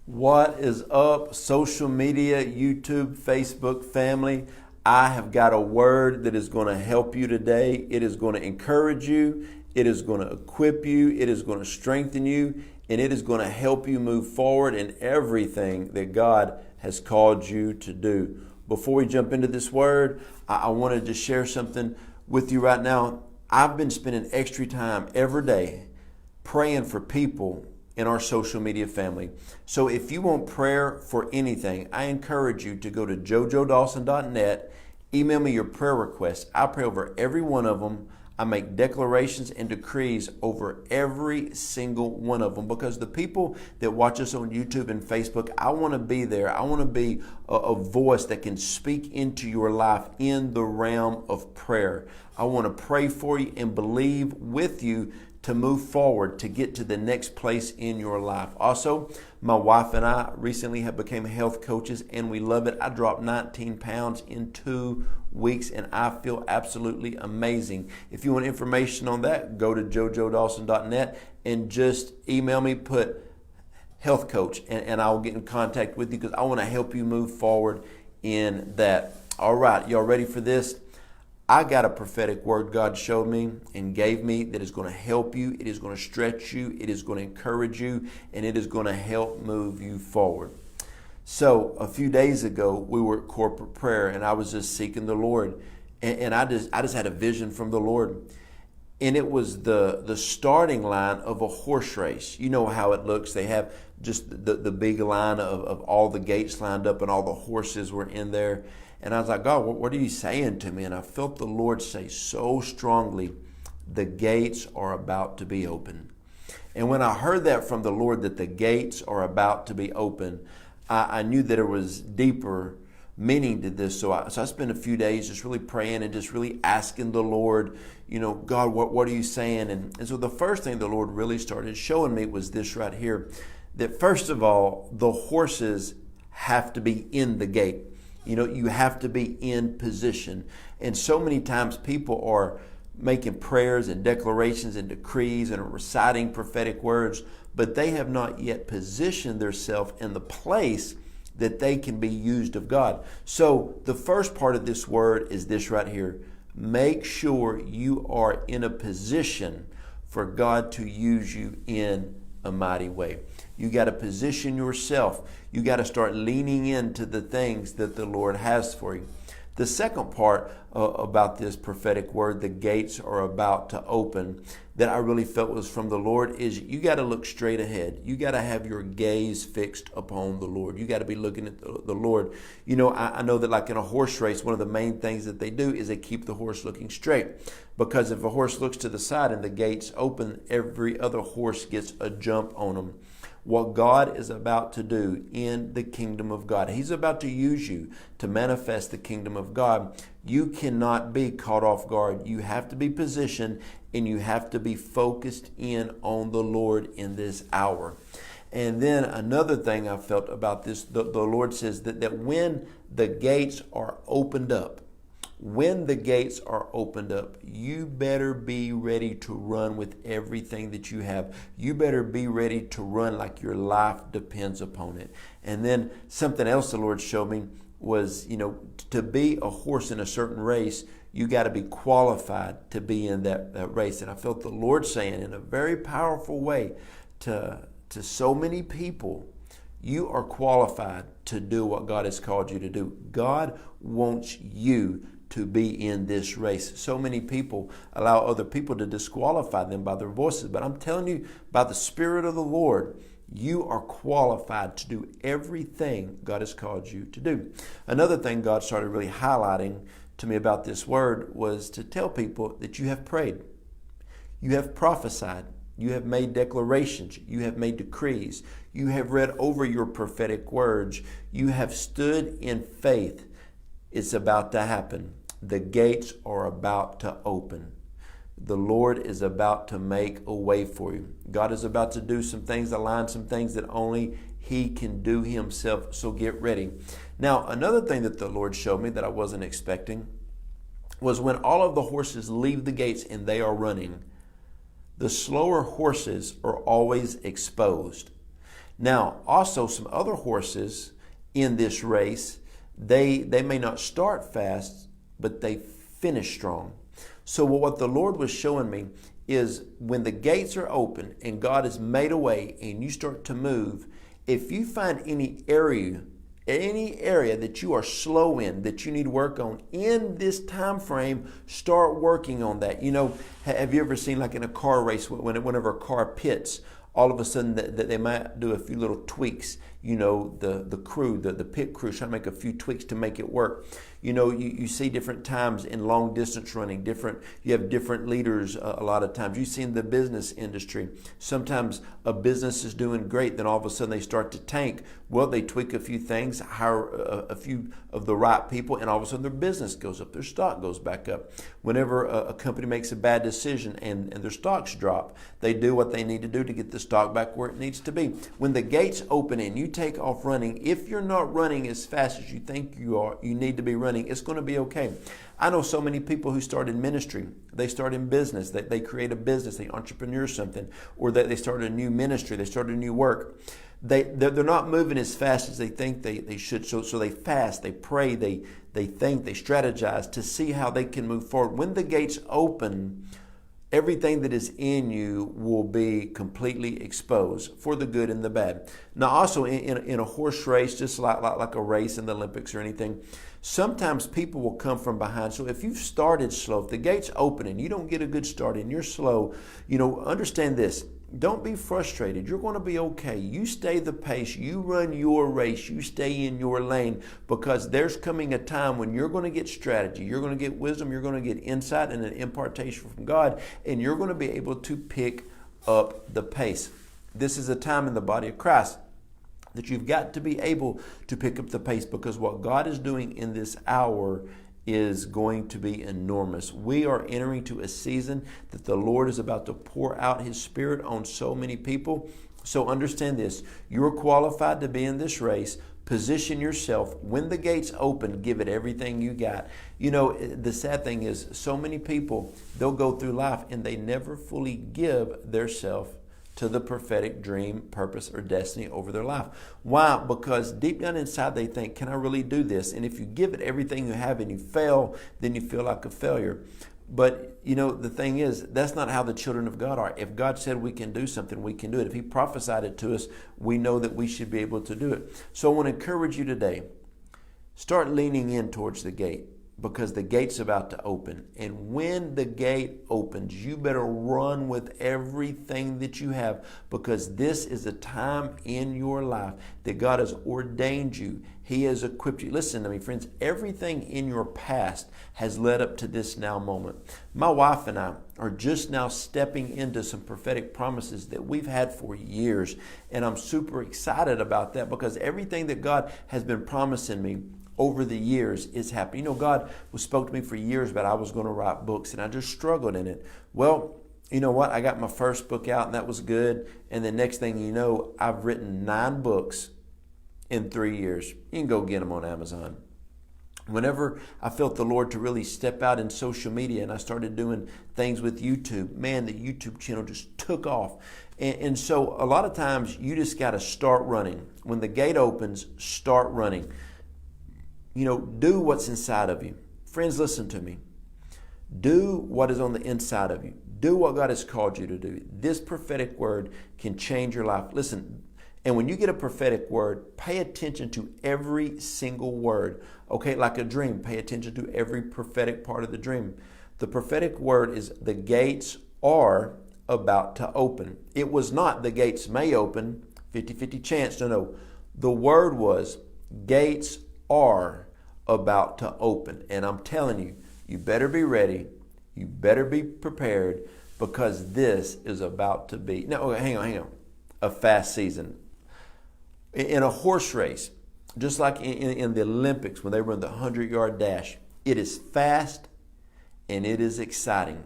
What is up, social media, YouTube, Facebook family? I have got a word that is going to help you today. It is going to encourage you. It is going to equip you. It is going to strengthen you. And it is going to help you move forward in everything that God has called you to do. Before we jump into this word, I wanted to share something with you right now. I've been spending extra time every day praying for people in our social media family. So if you want prayer for anything, I encourage you to go to jojodawson.net, email me your prayer requests. I pray over every one of them. I make declarations and decrees over every single one of them, because the people that watch us on YouTube and Facebook, I want to be there. I want to be a voice that can speak into your life in the realm of prayer. I want to pray for you and believe with you to move forward, to get to the next place in your life. Also, my wife and I recently have become health coaches, and we love it. I dropped 19 pounds in 2 weeks, and I feel absolutely amazing. If you want information on that, go to jojodawson.net and just email me, put health coach, and I'll get in contact with you, because I want to help you move forward in that. All right, y'all ready for this? I got a prophetic word God showed me and gave me that is going to help you. It is going to stretch you. It is going to encourage you, and it is going to help move you forward. So a few days ago, we were at corporate prayer, and I was just seeking the Lord, and I just had a vision from the Lord, and it was the starting line of a horse race. You know how it looks. They have just the big line of all the gates lined up, and all the horses were in there. And I was like, God, what are you saying to me? And I felt the Lord say so strongly, the gates are about to be open. And when I heard that from the Lord, that the gates are about to be open, I knew that there was deeper meaning to this. So I spent a few days just really praying and just really asking the Lord, God, what are you saying? And so the first thing the Lord really started showing me was this right here, that first of all, the horses have to be in the gate. You have to be in position. And so many times people are making prayers and declarations and decrees and reciting prophetic words, but they have not yet positioned themselves in the place that they can be used of God. So the first part of this word is this right here. Make sure you are in a position for God to use you in a mighty way. You got to position yourself. You got to start leaning into the things that the Lord has for you. The second part about this prophetic word, the gates are about to open, that I really felt was from the Lord, is you got to look straight ahead. You got to have your gaze fixed upon the Lord. You got to be looking at the Lord. I know that like in a horse race, one of the main things that they do is they keep the horse looking straight. Because if a horse looks to the side and the gates open, every other horse gets a jump on them. What God is about to do in the kingdom of God, He's about to use you to manifest the kingdom of God. You cannot be caught off guard. You have to be positioned, and you have to be focused in on the Lord in this hour. And then another thing I felt about this, the Lord says that when the gates are opened up, you better be ready to run with everything that you have. You better be ready to run like your life depends upon it. And then something else the Lord showed me was, to be a horse in a certain race, you got to be qualified to be in that race. And I felt the Lord saying in a very powerful way to so many people, you are qualified to do what God has called you to do. God wants you to be in this race. So many people allow other people to disqualify them by their voices. But I'm telling you, by the Spirit of the Lord, you are qualified to do everything God has called you to do. Another thing God started really highlighting to me about this word was to tell people that you have prayed, you have prophesied, you have made declarations, you have made decrees, you have read over your prophetic words, you have stood in faith. It's about to happen. The gates are about to open. The Lord is about to make a way for you. God is about to do some things, align some things that only He can do Himself. So get ready. Now, another thing that the Lord showed me that I wasn't expecting was when all of the horses leave the gates and they are running, the slower horses are always exposed. Now, also some other horses in this race, they may not start fast, but they finish strong. So what the Lord was showing me is when the gates are open and God has made a way and you start to move, if you find any area that you are slow in, that you need to work on in this time frame, start working on that. You know, have you ever seen, like in a car race, whenever a car pits, all of a sudden that they might do a few little tweaks. You know, the crew, the pit crew, trying to make a few tweaks to make it work. You know, you see different times in long distance running, you have different leaders a lot of times. You see in the business industry, sometimes a business is doing great, then all of a sudden they start to tank. Well, they tweak a few things, hire a few of the right people, and all of a sudden their business goes up, their stock goes back up. Whenever a company makes a bad decision and their stocks drop, they do what they need to do to get the stock back where it needs to be. When the gates open and you take off running, if you're not running as fast as you think you need to be running, it's going to be okay. I know so many people who start in ministry. They start in business. They create a business. They entrepreneur something, or they start a new ministry. They start a new work. They're not moving as fast as they think they should. So they fast. They pray. They think. They strategize to see how they can move forward. When the gates open, everything that is in you will be completely exposed for the good and the bad. Now, also in a horse race, just like a race in the Olympics or anything, sometimes people will come from behind. So if you've started slow, if the gate's open and you don't get a good start and you're slow, you know, understand this. Don't be frustrated. You're going to be okay. You stay the pace. You run your race. You stay in your lane, because there's coming a time when you're going to get strategy. You're going to get wisdom. You're going to get insight and an impartation from God, and you're going to be able to pick up the pace. This is a time in the body of Christ that you've got to be able to pick up the pace, because what God is doing in this hour is going to be enormous. We are entering to a season that the Lord is about to pour out His Spirit on so many people. So understand this. You're qualified to be in this race. Position yourself. When the gates open, give it everything you got. You know, the sad thing is, so many people, they'll go through life and they never fully give theirself to the prophetic dream, purpose, or destiny over their life. Why? Because deep down inside they think, can I really do this? And if you give it everything you have and you fail, then you feel like a failure. But, you know, the thing is, that's not how the children of God are. If God said we can do something, we can do it. If He prophesied it to us, we know that we should be able to do it. So I want to encourage you today, start leaning in towards the gate, because the gate's about to open. And when the gate opens, you better run with everything that you have, because this is a time in your life that God has ordained you. He has equipped you. Listen to me, friends. Everything in your past has led up to this now moment. My wife and I are just now stepping into some prophetic promises that we've had for years. And I'm super excited about that, because everything that God has been promising me over the years is happening. You know, God spoke to me for years about I was going to write books, and I just struggled in it. Well, you know what? I got my first book out, and that was good. And the next thing you know, I've written 9 books in 3 years. You can go get them on Amazon. Whenever I felt the Lord to really step out in social media, and I started doing things with YouTube, man, the YouTube channel just took off. And so a lot of times you just got to start running. When the gate opens, start running. You know, do what's inside of you. Friends, listen to me. Do what is on the inside of you. Do what God has called you to do. This prophetic word can change your life. Listen, and when you get a prophetic word, pay attention to every single word. Okay, like a dream, pay attention to every prophetic part of the dream. The prophetic word is the gates are about to open. It was not the gates may open, 50-50 chance. No. The word was gates are about to open. And I'm telling you, you better be ready. You better be prepared, because this is about to be, no, hang on, a fast season. In a horse race, just like in the Olympics when they run the 100-yard dash, it is fast and it is exciting.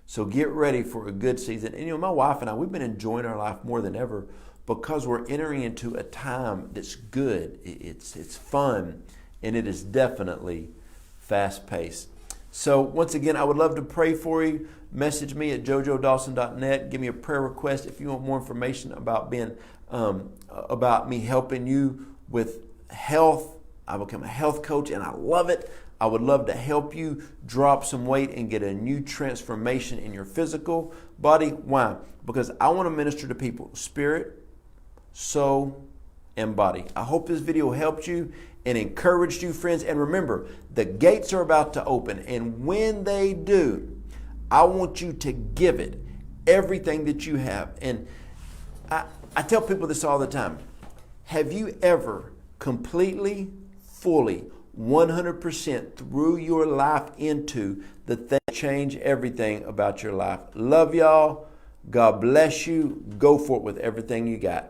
So get ready for a good season. And you know, my wife and I, we've been enjoying our life more than ever, because we're entering into a time that's good. It's fun, and it is definitely fast-paced. So once again, I would love to pray for you. Message me at jojodawson.net. Give me a prayer request if you want more information about being about me helping you with health. I become a health coach and I love it. I would love to help you drop some weight and get a new transformation in your physical body. Why? Because I want to minister to people, spirit, soul, and body. I hope this video helped you and encouraged you, friends. And remember, the gates are about to open. And when they do, I want you to give it everything that you have. And I tell people this all the time. Have you ever completely, fully, 100% threw your life into the thing that change everything about your life? Love y'all. God bless you. Go for it with everything you got.